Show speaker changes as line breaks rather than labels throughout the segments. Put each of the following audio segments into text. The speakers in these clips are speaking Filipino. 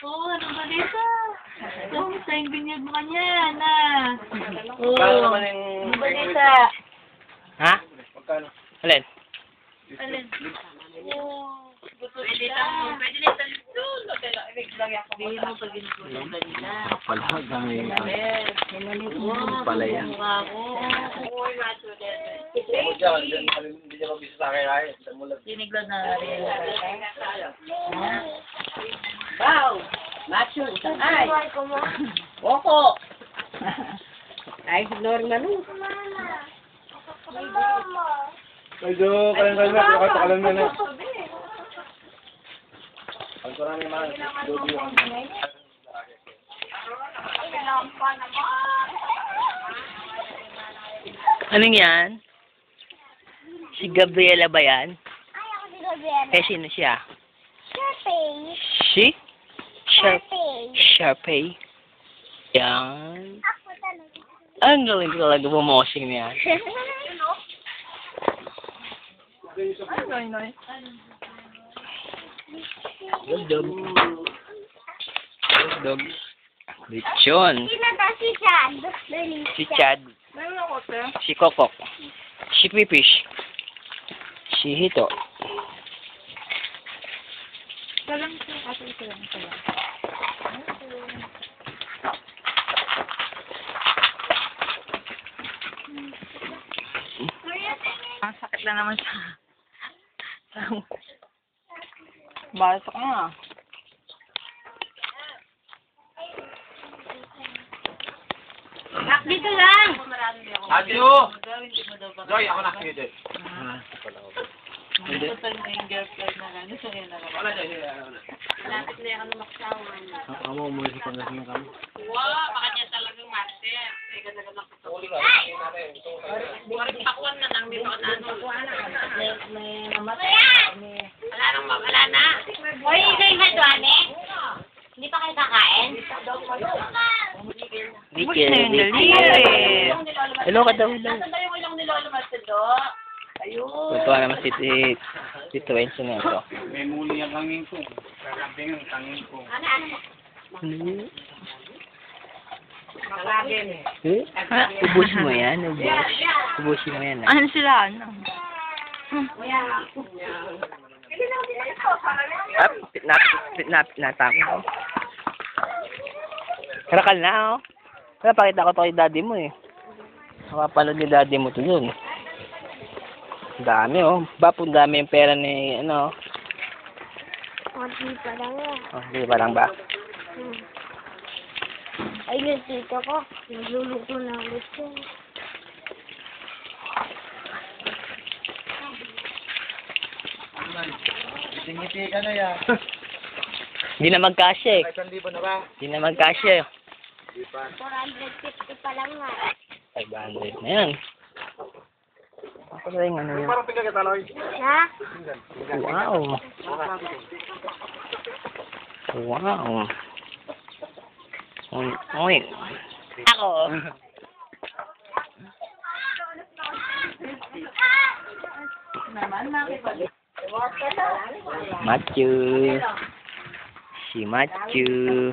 Oh, ano ba dito? Yung sayang binyag mo kanya, na. Oh,
Paano naman yung...
ano ba dito?
Ha?
Magkano?
Alin?
Alin? Oh, gusto ilita mo. Pwede na ito. Hindi mo pag ginugulo kanina.
Pala, dami yung...
Pala
yan. Hindi niya mabisa sa akin ay.
Siniglan na rin.
Wow! Macho, ay! Woko! Ay, normal no?
Medyo kalang-kalang na. Kalang na. Ang kurang naman.
Anong yan? Si Gabriela ba yan?
Ay, ako si Gabriela.
Eh, sino siya?
Sharpay.
Si?
Sharpay.
Sharpay. Yan.
Ako talaga.
Ang galing talaga bumosing niya. Dog. Dog. Lechon.
Sino to si Chad?
Si Chad. Si Kokok. Si Pipish. Si Hito.
Ang sakit na naman sa... Basak na.
Bak, dito lang.
Adyo! Joy, ako na. Sige, Joy.
Ito tayo na yung girlfriend na lang. Gusto niya na lang.
Wala, Joy.
Malapit na yung maksawa.
Ako umuwi sa Pangasinan kami.
Wow, baka niya talagang master. Ay, ganda-ganda ko.
Uli ka.
Pakuan na lang dito ka na.
May namatay.
Wala na.
Hoy, ikaw yung hadwane? Hindi pa kayo kakain?
Hello ka daw lang.
Saan ba yung ilang nilolo matado? Ayun.
Tutuwa naman si Tito Enzo na ito.
May muli ang hangin ko. Karabing ang hangin ko.
Eh? Ha? Ubus mo yan? Ubus mo yan.
Ano sila? Ano?
Pinatako. Karakal na, oh. Kaya pakita ko to kay daddy mo, eh. Nakapanood ni daddy mo to dun. Dami, oh. Bapong dami yung pera ni, ano.
Konti pa lang yan.
Oh, di ba lang ba?
Ay, yung tito ko. Nagluluto na gusto.
Tingiti ka na yan.
Hindi na magkasya, eh.
1,000 na ba?
Hindi na magkasya, eh.
450 pa lang nga.
500 na yan. Ako na yung ano yun.
Parang pinagkataloy.
Ha?
Wow. Wow. Oy. Ako. Matthew. Si Matthew.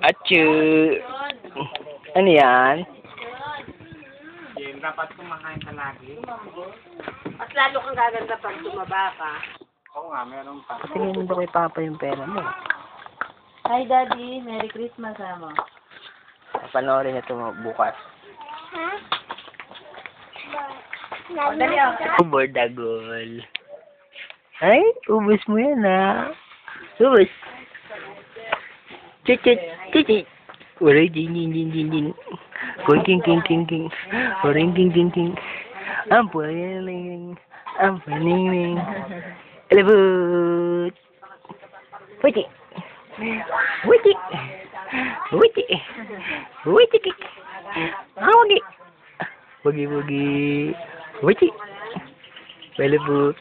Atchu. Ano yan?
Yan, dapat kumakain ka lagi.
At lalo kang gaganda pag tumaba ka.
Oo nga, meron pa.
Tingin mo ba kay Papa yung pera mo?
Hi, Daddy. Merry Christmas, amo.
Panoorin ito bukas.
Ha?
Dali, oh.
Ubor dagol. Ay, ubus mo yan, ha? Ubus. Chichit, chichit. Uray, din, din, din, din, din. Kuy, king, king, king, king. Uring, king, king, king. Ampaling, ampaling. Elebut. Witi. Witi. Witi. Witi. Howdy. Boogie, boogie. Witi. Elebut.